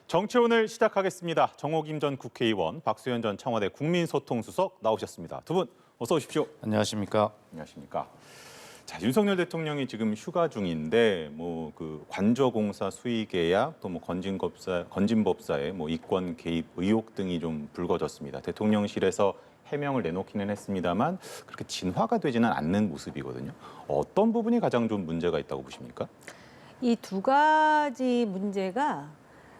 정치원을 시작하겠습니다. 정호김 전 국회의원, 박수현 전 청와대 국민소통수석 나오셨습니다. 두 분 어서 오십시오. 안녕하십니까? 안녕하십니까? 자, 윤석열 대통령이 지금 휴가 중인데 그 관저공사 수의 계약 또 건진법사의 이권 개입 의혹 등이 좀 불거졌습니다. 대통령실에서 해명을 내놓기는 했습니다만 그렇게 진화가 되지는 않는 모습이거든요. 어떤 부분이 가장 좀 문제가 있다고 보십니까? 이 두 가지 문제가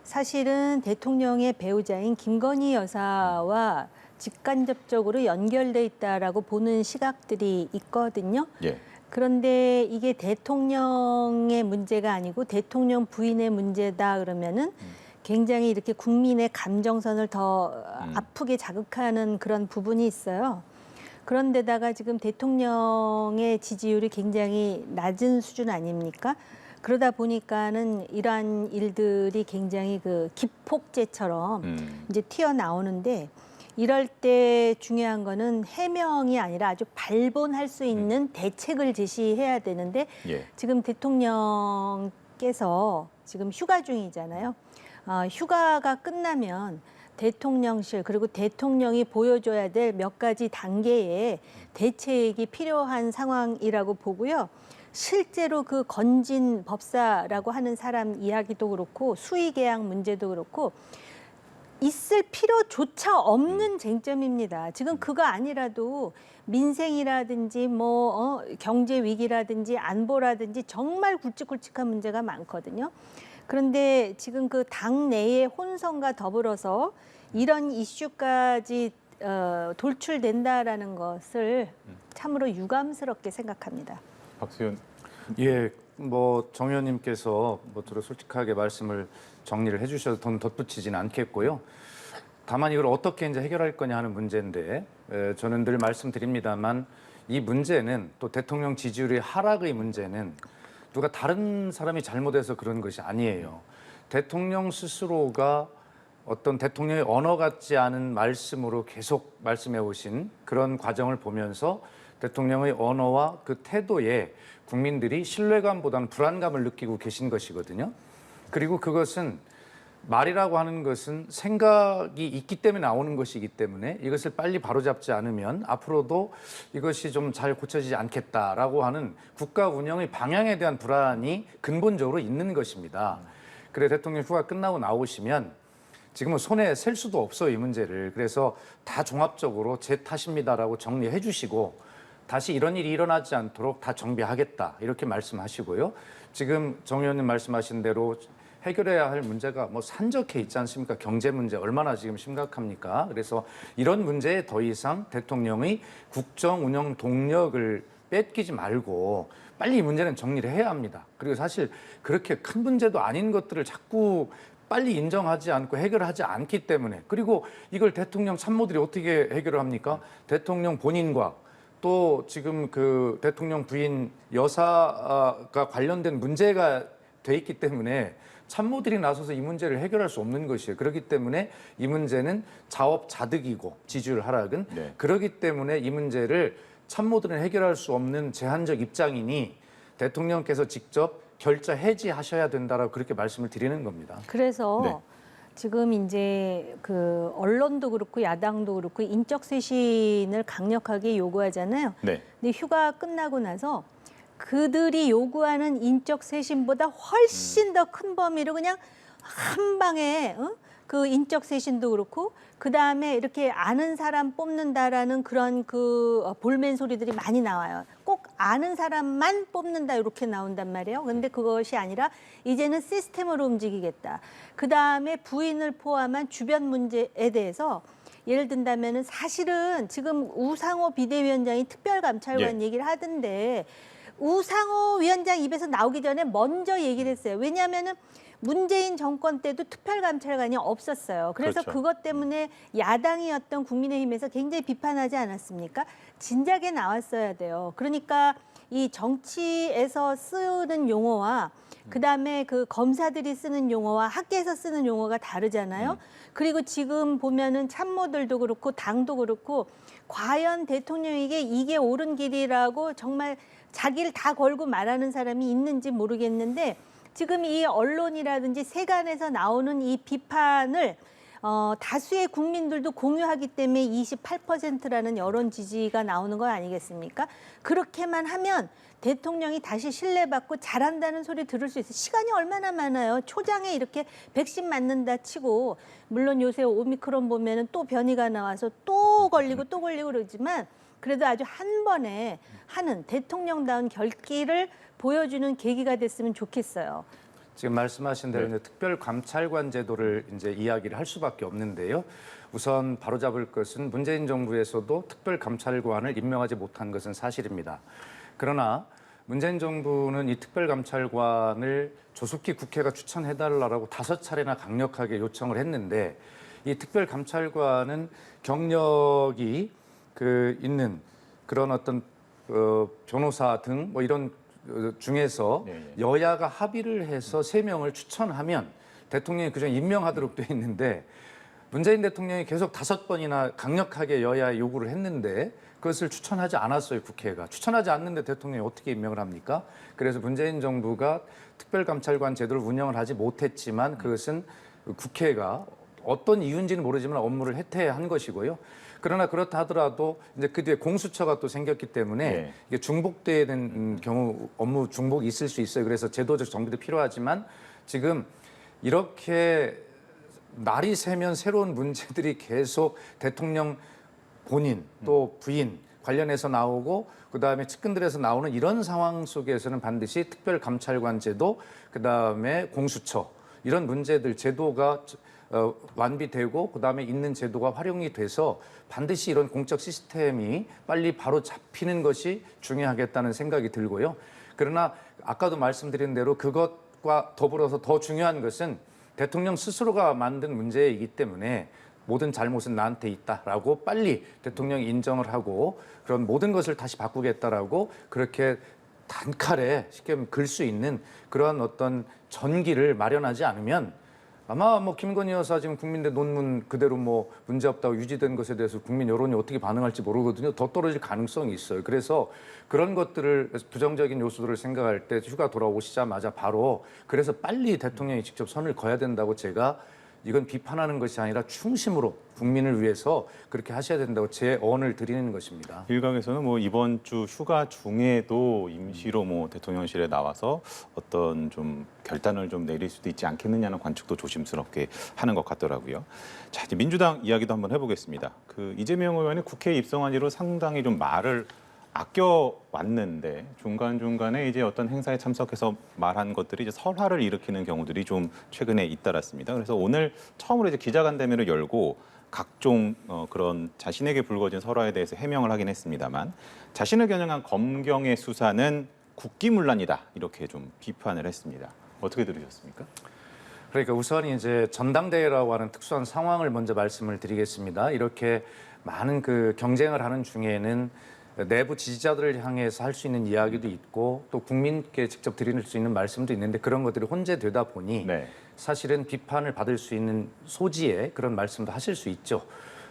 사실은 대통령의 배우자인 김건희 여사와 직간접적으로 연결돼 있다라고 보는 시각들이 있거든요. 예. 그런데 이게 대통령의 문제가 아니고 대통령 부인의 문제다 그러면은 굉장히 이렇게 국민의 감정선을 더 아프게 자극하는 그런 부분이 있어요. 그런데다가 지금 대통령의 지지율이 굉장히 낮은 수준 아닙니까? 그러다 보니까는 이러한 일들이 굉장히 그 기폭제처럼 이제 튀어나오는데 이럴 때 중요한 거는 해명이 아니라 아주 발본할 수 있는 대책을 제시해야 되는데 예. 지금 대통령께서 지금 휴가 중이잖아요. 휴가가 끝나면 대통령실 그리고 대통령이 보여줘야 될 몇 가지 단계의 대책이 필요한 상황이라고 보고요. 실제로 그 건진 법사라고 하는 사람 이야기도 그렇고 수의 계약 문제도 그렇고 있을 필요조차 없는 쟁점입니다. 지금 그거 아니라도 민생이라든지 경제 위기라든지 안보라든지 정말 굵직굵직한 문제가 많거든요. 그런데 지금 그 당내의 혼선과 더불어서 이런 이슈까지 돌출된다라는 것을 참으로 유감스럽게 생각합니다. 박수현. 예, 정 의원님께서 저를 솔직하게 말씀을 정리를 해주셔서 더 덧붙이지는 않겠고요. 다만 이걸 어떻게 이제 해결할 거냐 하는 문제인데 저는 늘 말씀드립니다만 이 문제는 또 대통령 지지율의 하락의 문제는 누가 다른 사람이 잘못해서 그런 것이 아니에요. 대통령 스스로가 어떤 대통령의 언어 같지 않은 말씀으로 계속 말씀해 오신 그런 과정을 보면서 대통령의 언어와 그 태도에 국민들이 신뢰감보다는 불안감을 느끼고 계신 것이거든요. 그리고 그것은 말이라고 하는 것은 생각이 있기 때문에 나오는 것이기 때문에 이것을 빨리 바로잡지 않으면 앞으로도 이것이 좀 잘 고쳐지지 않겠다라고 하는 국가 운영의 방향에 대한 불안이 근본적으로 있는 것입니다. 그래 대통령 휴가 끝나고 나오시면 지금은 손에 셀 수도 없어요, 이 문제를. 그래서 다 종합적으로 제 탓입니다라고 정리해 주시고 다시 이런 일이 일어나지 않도록 다 정비하겠다 이렇게 말씀하시고요. 지금 정 의원님 말씀하신 대로 해결해야 할 문제가 산적해 있지 않습니까? 경제 문제 얼마나 지금 심각합니까? 그래서 이런 문제에 더 이상 대통령의 국정 운영 동력을 뺏기지 말고 빨리 이 문제는 정리를 해야 합니다. 그리고 사실 그렇게 큰 문제도 아닌 것들을 자꾸 빨리 인정하지 않고 해결하지 않기 때문에 그리고 이걸 대통령 참모들이 어떻게 해결을 합니까? 대통령 본인과 또 지금 그 대통령 부인 여사가 관련된 문제가 돼 있기 때문에 참모들이 나서서 이 문제를 해결할 수 없는 것이에요. 그렇기 때문에 이 문제는 자업자득이고 지지율 하락은 네. 그렇기 때문에 이 문제를 참모들은 해결할 수 없는 제한적 입장이니 대통령께서 직접 결자 해지하셔야 된다라고 그렇게 말씀을 드리는 겁니다. 그래서 네. 지금 이제 그 언론도 그렇고 야당도 그렇고 인적 쇄신을 강력하게 요구하잖아요. 네. 근데 휴가 끝나고 나서 그들이 요구하는 인적 쇄신보다 훨씬 더 큰 범위로 그냥 한 방에 그 인적 쇄신도 그렇고 그 다음에 이렇게 아는 사람 뽑는다라는 그런 그 볼멘 소리들이 많이 나와요. 꼭 아는 사람만 뽑는다 이렇게 나온단 말이에요. 근데 그것이 아니라 이제는 시스템으로 움직이겠다. 그 다음에 부인을 포함한 주변 문제에 대해서 예를 든다면은 사실은 지금 우상호 비대위원장이 특별감찰관 얘기를 하던데 우상호 위원장 입에서 나오기 전에 먼저 얘기를 했어요. 왜냐하면은 문재인 정권 때도 특별감찰관이 없었어요. 그래서 그렇죠. 그것 때문에 야당이었던 국민의힘에서 굉장히 비판하지 않았습니까? 진작에 나왔어야 돼요. 그러니까 이 정치에서 쓰는 용어와 그다음에 그 검사들이 쓰는 용어와 학계에서 쓰는 용어가 다르잖아요. 그리고 지금 보면은 참모들도 그렇고 당도 그렇고 과연 대통령에게 이게 옳은 길이라고 정말 자기를 다 걸고 말하는 사람이 있는지 모르겠는데 지금 이 언론이라든지 세간에서 나오는 이 비판을 다수의 국민들도 공유하기 때문에 28%라는 여론 지지가 나오는 거 아니겠습니까? 그렇게만 하면 대통령이 다시 신뢰받고 잘한다는 소리 들을 수 있어요. 시간이 얼마나 많아요. 초장에 이렇게 백신 맞는다 치고, 물론 요새 오미크론 보면은 또 변이가 나와서 또 걸리고 또 걸리고 그러지만 그래도 아주 한 번에 하는 대통령다운 결기를 보여주는 계기가 됐으면 좋겠어요. 지금 말씀하신 대로 이제 특별감찰관 제도를 이제 이야기를 할 수밖에 없는데요. 우선 바로잡을 것은 문재인 정부에서도 특별감찰관을 임명하지 못한 것은 사실입니다. 그러나 문재인 정부는 이 특별감찰관을 조속히 국회가 추천해달라고 5차례나 강력하게 요청을 했는데, 이 특별감찰관은 경력이 있는 그런 어떤 변호사 등 뭐 이런 중에서 여야가 합의를 해서 3명을 추천하면 대통령이 그중 임명하도록 돼 있는데, 문재인 대통령이 계속 5번이나 강력하게 여야에 요구를 했는데 그것을 추천하지 않았어요, 국회가. 추천하지 않는데 대통령이 어떻게 임명을 합니까? 그래서 문재인 정부가 특별감찰관 제도를 운영을 하지 못했지만 그것은 국회가 어떤 이유인지는 모르지만 업무를 해태한 것이고요. 그러나 그렇다 하더라도 이제 그 뒤에 공수처가 또 생겼기 때문에 이게 중복되는 경우 업무 중복이 있을 수 있어요. 그래서 제도적 정비도 필요하지만 지금 이렇게 날이 새면 새로운 문제들이 계속 대통령 본인 또 부인 관련해서 나오고, 그다음에 측근들에서 나오는 이런 상황 속에서는 반드시 특별감찰관 제도, 그다음에 공수처, 이런 문제들 제도가 완비되고 그다음에 있는 제도가 활용이 돼서 반드시 이런 공적 시스템이 빨리 바로 잡히는 것이 중요하겠다는 생각이 들고요. 그러나 아까도 말씀드린 대로 그것과 더불어서 더 중요한 것은 대통령 스스로가 만든 문제이기 때문에 모든 잘못은 나한테 있다라고 빨리 대통령이 인정을 하고 그런 모든 것을 다시 바꾸겠다라고 그렇게 단칼에 쉽게 글 수 있는 그런 어떤 전기를 마련하지 않으면 아마 뭐 김건희 여사 지금 국민대 논문 그대로 뭐 문제 없다고 유지된 것에 대해서 국민 여론이 어떻게 반응할지 모르거든요. 더 떨어질 가능성이 있어요. 그래서 그런 것들을, 부정적인 요소들을 생각할 때 휴가 돌아오시자마자 바로 그래서 빨리 대통령이 직접 선을 그어야 된다고, 제가 이건 비판하는 것이 아니라 충심으로 국민을 위해서 그렇게 하셔야 된다고 제 언을 드리는 것입니다. 일각에서는 뭐 이번 주 휴가 중에도 임시로 뭐 대통령실에 나와서 어떤 좀 결단을 좀 내릴 수도 있지 않겠느냐는 관측도 조심스럽게 하는 것 같더라고요. 자, 이제 민주당 이야기도 한번 해보겠습니다. 이재명 의원이 국회에 입성한 이후로 상당히 좀 말을 아껴 왔는데 중간중간에 이제 어떤 행사에 참석해서 말한 것들이 이제 설화를 일으키는 경우들이 좀 최근에 잇따랐습니다. 그래서 오늘 처음으로 이제 기자간담회를 열고 각종 그런 자신에게 불거진 설화에 대해서 해명을 하긴 했습니다만, 자신을 겨냥한 검경의 수사는 국기문란이다, 이렇게 좀 비판을 했습니다. 어떻게 들으셨습니까? 그러니까 우선 이제 전당대회라고 하는 특수한 상황을 먼저 말씀을 드리겠습니다. 이렇게 많은 경쟁을 하는 중에는 내부 지지자들을 향해서 할 수 있는 이야기도 있고 또 국민께 직접 드릴 수 있는 말씀도 있는데, 그런 것들이 혼재되다 보니 사실은 비판을 받을 수 있는 소지의 그런 말씀도 하실 수 있죠.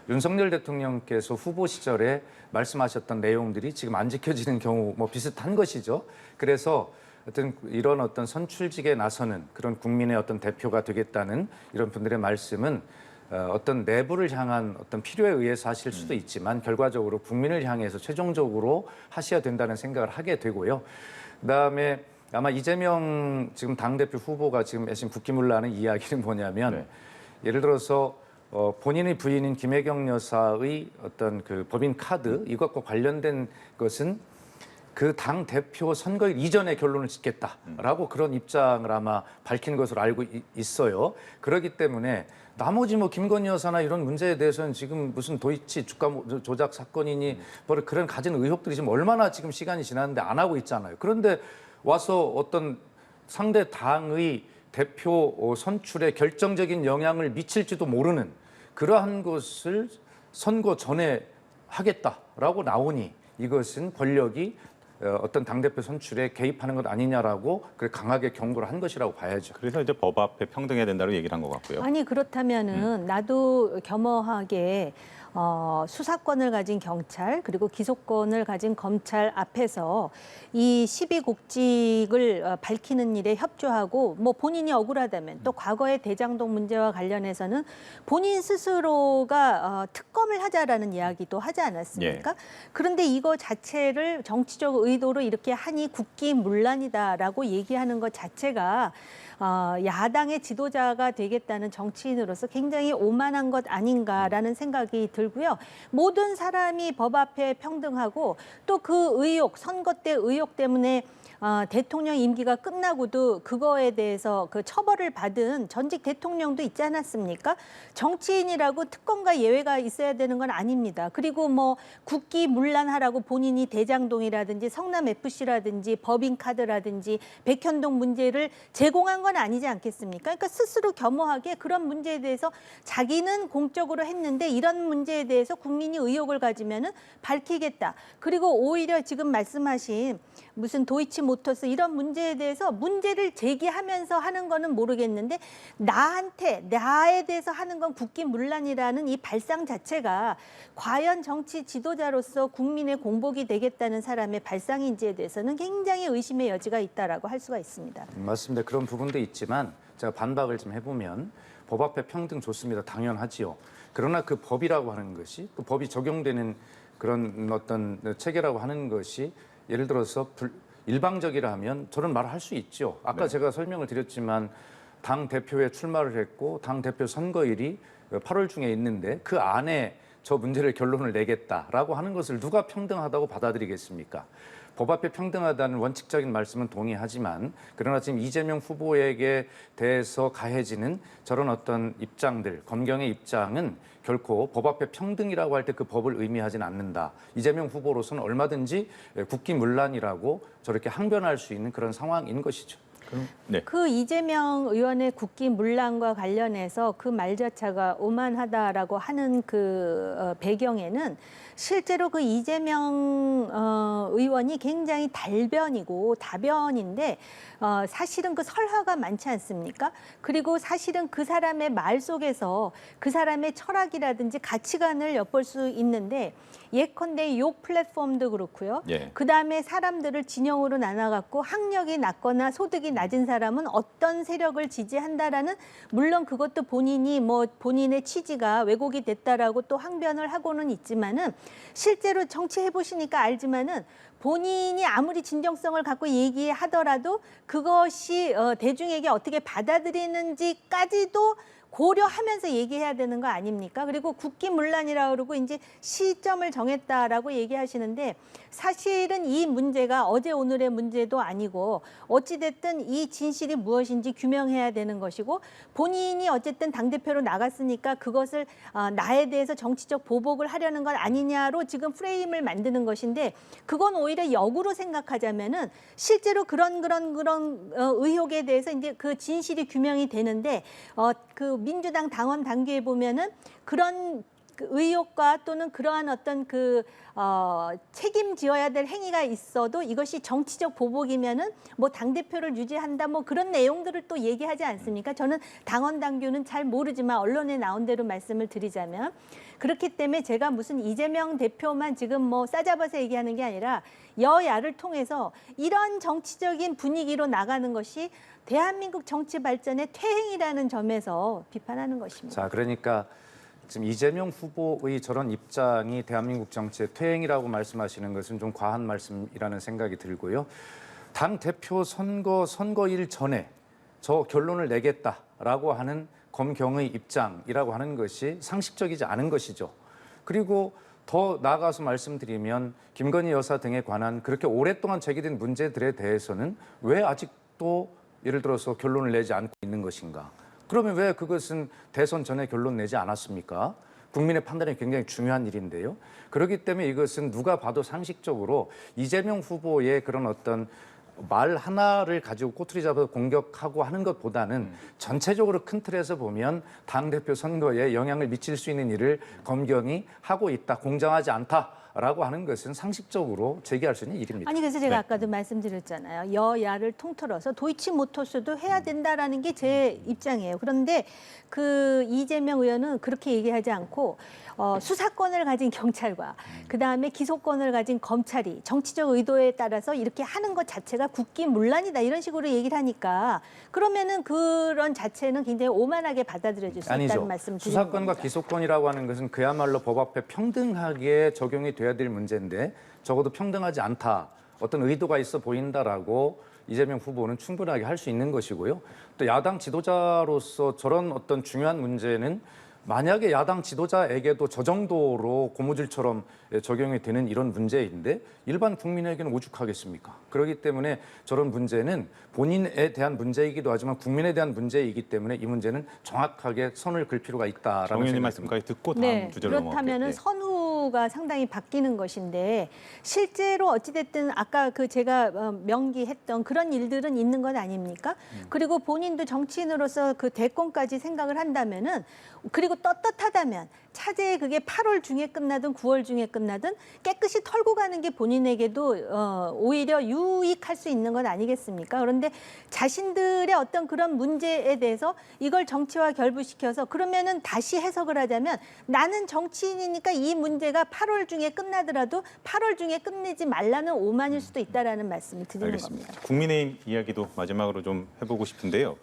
윤석열 대통령께서 후보 시절에 말씀하셨던 내용들이 지금 안 지켜지는 경우 뭐 비슷한 것이죠. 그래서 이런 어떤 선출직에 나서는 그런 국민의 어떤 대표가 되겠다는 이런 분들의 말씀은 어떤 내부를 향한 어떤 필요에 의해서 하실 수도 있지만 결과적으로 국민을 향해서 최종적으로 하셔야 된다는 생각을 하게 되고요. 그다음에 아마 이재명 지금 당대표 후보가 지금 하신 국기문란의 이야기는 뭐냐면 예를 들어서 본인의 부인인 김혜경 여사의 어떤 법인 카드 이것과 관련된 것은 그 당 대표 선거일 이전에 결론을 짓겠다라고 그런 입장을 아마 밝힌 것으로 알고 있어요. 그렇기 때문에 나머지 뭐 김건희 여사나 이런 문제에 대해서는 지금 무슨 도이치 주가 조작 사건이니 뭐 그런 가진 의혹들이 지금 얼마나 지금 시간이 지났는데 안 하고 있잖아요. 그런데 와서 어떤 상대 당의 대표 선출에 결정적인 영향을 미칠지도 모르는 그러한 것을 선거 전에 하겠다라고 나오니 이것은 권력이 어떤 당대표 선출에 개입하는 것 아니냐라고 강하게 경고를 한 것이라고 봐야죠. 그래서 이제 법 앞에 평등해야 된다고 얘기를 한 것 같고요. 아니 그렇다면은 나도 겸허하게 수사권을 가진 경찰 그리고 기소권을 가진 검찰 앞에서 이 시비국직을 밝히는 일에 협조하고 뭐 본인이 억울하다면 또 과거의 대장동 문제와 관련해서는 본인 스스로가 특검을 하자라는 이야기도 하지 않았습니까? 그런데 이거 자체를 정치적 의도로 이렇게 하니 국기문란이다라고 얘기하는 것 자체가 야당의 지도자가 되겠다는 정치인으로서 굉장히 오만한 것 아닌가라는 생각이 들고요. 모든 사람이 법 앞에 평등하고 또 그 의혹, 선거 때 의혹 때문에 대통령 임기가 끝나고도 그거에 대해서 그 처벌을 받은 전직 대통령도 있지 않았습니까? 정치인이라고 특권과 예외가 있어야 되는 건 아닙니다. 그리고 뭐 국기문란하라고 본인이 대장동이라든지 성남FC라든지 법인카드라든지 백현동 문제를 제공한 건 아니지 않겠습니까? 그러니까 스스로 겸허하게 그런 문제에 대해서 자기는 공적으로 했는데 이런 문제에 대해서 국민이 의혹을 가지면은 밝히겠다. 그리고 오히려 지금 말씀하신 무슨 도이치모터스 이런 문제에 대해서 문제를 제기하면서 하는 거는 모르겠는데 나에 대해서 하는 건 국기문란이라는 이 발상 자체가 과연 정치 지도자로서 국민의 공복이 되겠다는 사람의 발상인지에 대해서는 굉장히 의심의 여지가 있다라고 할 수가 있습니다. 맞습니다. 그런 부분도 있지만 제가 반박을 좀 해보면 법 앞에 평등 좋습니다. 당연하지요. 그러나 그 법이라고 하는 것이 그 법이 적용되는 그런 어떤 체계라고 하는 것이 예를 들어서 일방적이라 하면 저런 말을 할 수 있죠. 아까 제가 설명을 드렸지만 당 대표에 출마를 했고 당 대표 선거일이 8월 중에 있는데 그 안에 저 문제를 결론을 내겠다라고 하는 것을 누가 평등하다고 받아들이겠습니까? 법 앞에 평등하다는 원칙적인 말씀은 동의하지만 그러나 지금 이재명 후보에게 대해서 가해지는 저런 어떤 입장들, 검경의 입장은 결코 법 앞에 평등이라고 할 때 그 법을 의미하지는 않는다. 이재명 후보로서는 얼마든지 국기문란이라고 저렇게 항변할 수 있는 그런 상황인 것이죠. 네. 그 이재명 의원의 국기문란과 관련해서 그 말 자체가 오만하다라고 하는 그 배경에는 실제로 그 이재명 의원이 굉장히 달변이고 다변인데 사실은 그 설화가 많지 않습니까? 그리고 사실은 그 사람의 말 속에서 그 사람의 철학이라든지 가치관을 엿볼 수 있는데 예컨대 욕 플랫폼도 그렇고요. 그다음에 사람들을 진영으로 나눠갖고 학력이 낮거나 소득이 낮은 사람은 어떤 세력을 지지한다라는 물론 그것도 본인이 뭐 본인의 취지가 왜곡이 됐다라고 또 항변을 하고는 있지만은 실제로 정치해 보시니까 알지만은 본인이 아무리 진정성을 갖고 얘기하더라도 그것이 대중에게 어떻게 받아들이는지까지도 고려하면서 얘기해야 되는 거 아닙니까? 그리고 국기문란이라고 그러고 이제 시점을 정했다라고 얘기하시는데 사실은 이 문제가 어제 오늘의 문제도 아니고 어찌됐든 이 진실이 무엇인지 규명해야 되는 것이고 본인이 어쨌든 당대표로 나갔으니까 그것을 나에 대해서 정치적 보복을 하려는 건 아니냐로 지금 프레임을 만드는 것인데 그건 오히려 역으로 생각하자면은 실제로 그런 의혹에 대해서 이제 그 진실이 규명이 되는데 그 민주당 당원 당규에 보면은 그런 그 의혹과 또는 그러한 어떤 책임지어야 될 행위가 있어도 이것이 정치적 보복이면은 뭐 당대표를 유지한다 뭐 그런 내용들을 또 얘기하지 않습니까? 저는 당원 당규는 잘 모르지만 언론에 나온 대로 말씀을 드리자면 그렇기 때문에 제가 무슨 이재명 대표만 지금 뭐 싸잡아서 얘기하는 게 아니라 여야를 통해서 이런 정치적인 분위기로 나가는 것이 대한민국 정치 발전의 퇴행이라는 점에서 비판하는 것입니다. 자, 그러니까 지금 이재명 후보의 저런 입장이 대한민국 정치의 퇴행이라고 말씀하시는 것은 좀 과한 말씀이라는 생각이 들고요. 당 대표 선거일 전에 저 결론을 내겠다라고 하는 검경의 입장이라고 하는 것이 상식적이지 않은 것이죠. 그리고 더 나아가서 말씀드리면 김건희 여사 등에 관한 그렇게 오랫동안 제기된 문제들에 대해서는 왜 아직도 예를 들어서 결론을 내지 않고 있는 것인가? 그러면 왜 그것은 대선 전에 결론 내지 않았습니까? 국민의 판단이 굉장히 중요한 일인데요. 그렇기 때문에 이것은 누가 봐도 상식적으로 이재명 후보의 그런 어떤 말 하나를 가지고 꼬투리 잡아서 공격하고 하는 것보다는 전체적으로 큰 틀에서 보면 당대표 선거에 영향을 미칠 수 있는 일을 검경이 하고 있다, 공정하지 않다. 라고 하는 것은 상식적으로 제기할 수 있는 일입니다. 아니 그래서 제가 네. 아까도 말씀드렸잖아요. 여야를 통틀어서 도이치모터스도 해야 된다라는 게 제 입장이에요. 그런데 그 이재명 의원은 그렇게 얘기하지 않고 수사권을 가진 경찰과 그다음에 기소권을 가진 검찰이 정치적 의도에 따라서 이렇게 하는 것 자체가 국기문란이다 이런 식으로 얘기를 하니까 그러면은 그런 자체는 굉장히 오만하게 받아들여질 수 아니죠. 있다는 말씀을 드리는 수사권과 겁니다. 기소권이라고 하는 것은 그야말로 법 앞에 평등하게 적용이 돼야 될 문제인데 적어도 평등하지 않다. 어떤 의도가 있어 보인다라고 이재명 후보는 충분하게 할 수 있는 것이고요. 또 야당 지도자로서 저런 어떤 중요한 문제는 만약에 야당 지도자에게도 저 정도로 고무줄처럼 적용이 되는 이런 문제인데 일반 국민에게는 오죽하겠습니까? 그렇기 때문에 저런 문제는 본인에 대한 문제이기도 하지만 국민에 대한 문제이기 때문에 이 문제는 정확하게 선을 글 필요가 있다라는 정 의원님 생각이 듭니다. 말씀까지 듣고 다음 네, 주제로 그렇다면은 넘어갈게요. 선후가 상당히 바뀌는 것인데 실제로 어찌됐든 아까 그 제가 명기했던 그런 일들은 있는 것 아닙니까? 그리고 본인도 정치인으로서 그 대권까지 생각을 한다면은 그리고 떳떳하다면 차제에 그게 8월 중에 끝나든 9월 중에 끝나든 깨끗이 털고 가는 게 본인에게도 오히려 유익할 수 있는 것 아니겠습니까? 그런데 자신들의 어떤 그런 문제에 대해서 이걸 정치와 결부시켜서 그러면은 다시 해석을 하자면 나는 정치인이니까 이 문제가 8월 중에 끝나더라도 8월 중에 끝내지 말라는 오만일 수도 있다라는 말씀을 드리는 알겠습니다. 겁니다. 국민의힘 이야기도 마지막으로 좀 해보고 싶은데요.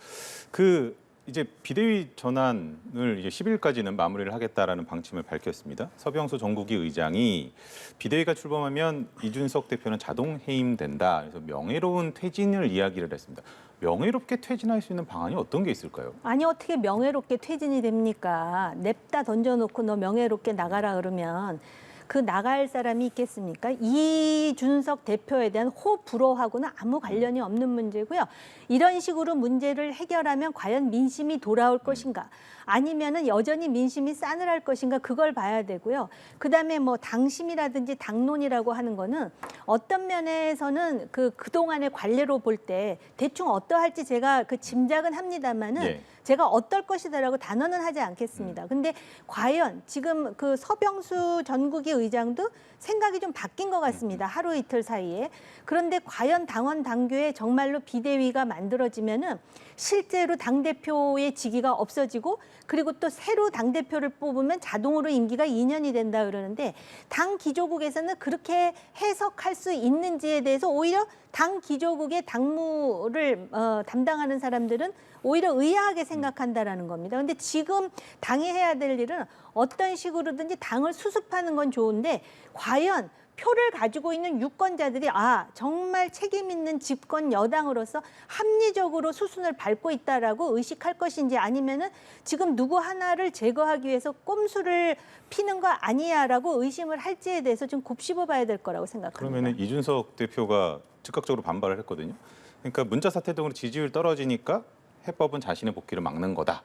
그 이제 비대위 전환을 이제 10일까지는 마무리를 하겠다라는 방침을 밝혔습니다. 서병수 정국위 의장이 비대위가 출범하면 이준석 대표는 자동 해임된다. 그래서 명예로운 퇴진을 이야기를 했습니다. 명예롭게 퇴진할 수 있는 방안이 어떤 게 있을까요? 아니 어떻게 명예롭게 퇴진이 됩니까? 냅다 던져놓고 너 명예롭게 나가라 그러면 그 나갈 사람이 있겠습니까? 이준석 대표에 대한 호불호하고는 아무 관련이 없는 문제고요. 이런 식으로 문제를 해결하면 과연 민심이 돌아올 것인가? 아니면은 여전히 민심이 싸늘할 것인가? 그걸 봐야 되고요. 그다음에 뭐 당심이라든지 당론이라고 하는 거는 어떤 면에서는 그동안의 관례로 볼 때 대충 어떠할지 제가 그 짐작은 합니다만은 예. 제가 어떨 것이다라고 단언은 하지 않겠습니다. 근데 과연 지금 그 서병수 전국위 의장도 생각이 좀 바뀐 것 같습니다. 하루 이틀 사이에. 그런데 과연 당원 당규에 정말로 비대위가 만들어지면은 실제로 당대표의 직위가 없어지고 그리고 또 새로 당대표를 뽑으면 자동으로 임기가 2년이 된다 그러는데 당 기조국에서는 그렇게 해석할 수 있는지에 대해서 오히려 당 기조국의 당무를 담당하는 사람들은 오히려 의아하게 생각한다라는 겁니다. 그런데 지금 당이 해야 될 일은 어떤 식으로든지 당을 수습하는 건 좋은데 과연 표를 가지고 있는 유권자들이 정말 책임 있는 집권 여당으로서 합리적으로 수순을 밟고 있다라고 의식할 것인지 아니면은 지금 누구 하나를 제거하기 위해서 꼼수를 피는 거 아니야라고 의심을 할지에 대해서 좀 곱씹어봐야 될 거라고 생각합니다. 그러면은 이준석 대표가 즉각적으로 반발을 했거든요. 그러니까 문자 사태 등으로 지지율 떨어지니까 해법은 자신의 복귀를 막는 거다.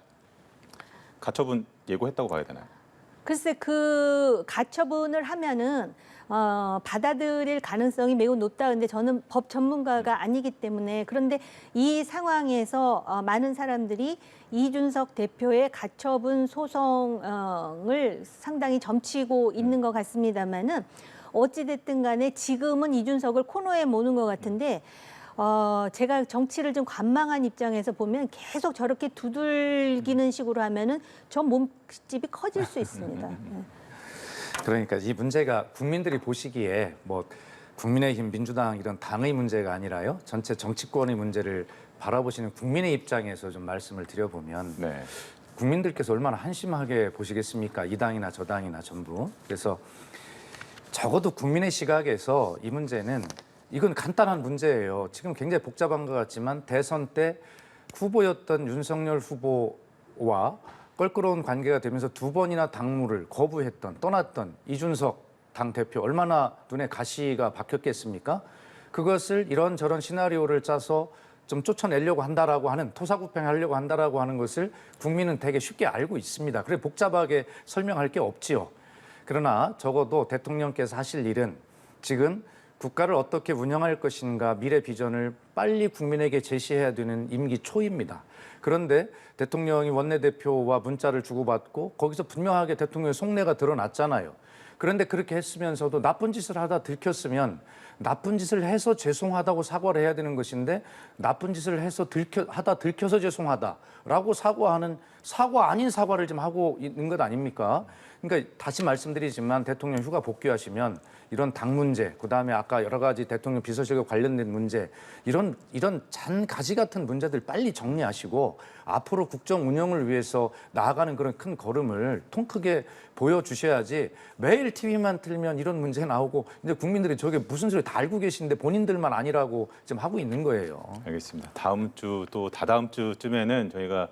가처분 예고했다고 봐야 되나요? 글쎄 그 가처분을 하면은 받아들일 가능성이 매우 높다. 근데 저는 법 전문가가 아니기 때문에 그런데 이 상황에서 많은 사람들이 이준석 대표의 가처분 소송을 상당히 점치고 있는 것 같습니다만은 어찌됐든 간에 지금은 이준석을 코너에 모는 것 같은데 제가 정치를 좀 관망한 입장에서 보면 계속 저렇게 두들기는 식으로 하면은 저 몸집이 커질 수 있습니다. 네. 그러니까 이 문제가 국민들이 보시기에 뭐 국민의힘, 민주당 이런 당의 문제가 아니라요. 전체 정치권의 문제를 바라보시는 국민의 입장에서 좀 말씀을 드려보면 네. 국민들께서 얼마나 한심하게 보시겠습니까? 이 당이나 저 당이나 전부. 그래서 적어도 국민의 시각에서 이 문제는 이건 간단한 문제예요. 지금 굉장히 복잡한 것 같지만 대선 때 후보였던 윤석열 후보와 껄끄러운 관계가 되면서 두 번이나 당무를 거부했던 떠났던 이준석 당대표 얼마나 눈에 가시가 박혔겠습니까? 그것을 이런저런 시나리오를 짜서 좀 쫓아내려고 한다라고 하는 토사구팽하려고 한다라고 하는 것을 국민은 되게 쉽게 알고 있습니다. 그래 복잡하게 설명할 게 없지요. 그러나 적어도 대통령께서 하실 일은 지금 국가를 어떻게 운영할 것인가 미래 비전을 빨리 국민에게 제시해야 되는 임기 초입니다. 그런데 대통령이 원내대표와 문자를 주고받고 거기서 분명하게 대통령의 속내가 드러났잖아요. 그런데 그렇게 했으면서도 나쁜 짓을 하다 들켰으면 나쁜 짓을 해서 죄송하다고 사과를 해야 되는 것인데 나쁜 짓을 해서 하다 들켜서 죄송하다라고 사과하는 사과 아닌 사과를 좀 하고 있는 것 아닙니까? 그러니까 다시 말씀드리지만 대통령 휴가 복귀하시면 이런 당 문제, 그다음에 아까 여러 가지 대통령 비서실과 관련된 문제, 이런 잔 가지 같은 문제들 빨리 정리하시고 앞으로 국정 운영을 위해서 나아가는 그런 큰 걸음을 통 크게 보여주셔야지 매일 TV만 틀면 이런 문제 나오고 이제 국민들이 저게 무슨 소리 다 알고 계신데 본인들만 아니라고 지금 하고 있는 거예요. 알겠습니다. 다음 주 또 다다음 주쯤에는 저희가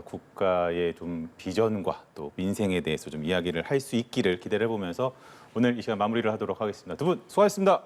국가의 좀 비전과 또 민생에 대해서 좀 이야기를 할 수 있기를 기대를 해보면서 오늘 이 시간 마무리를 하도록 하겠습니다. 두 분 수고하셨습니다.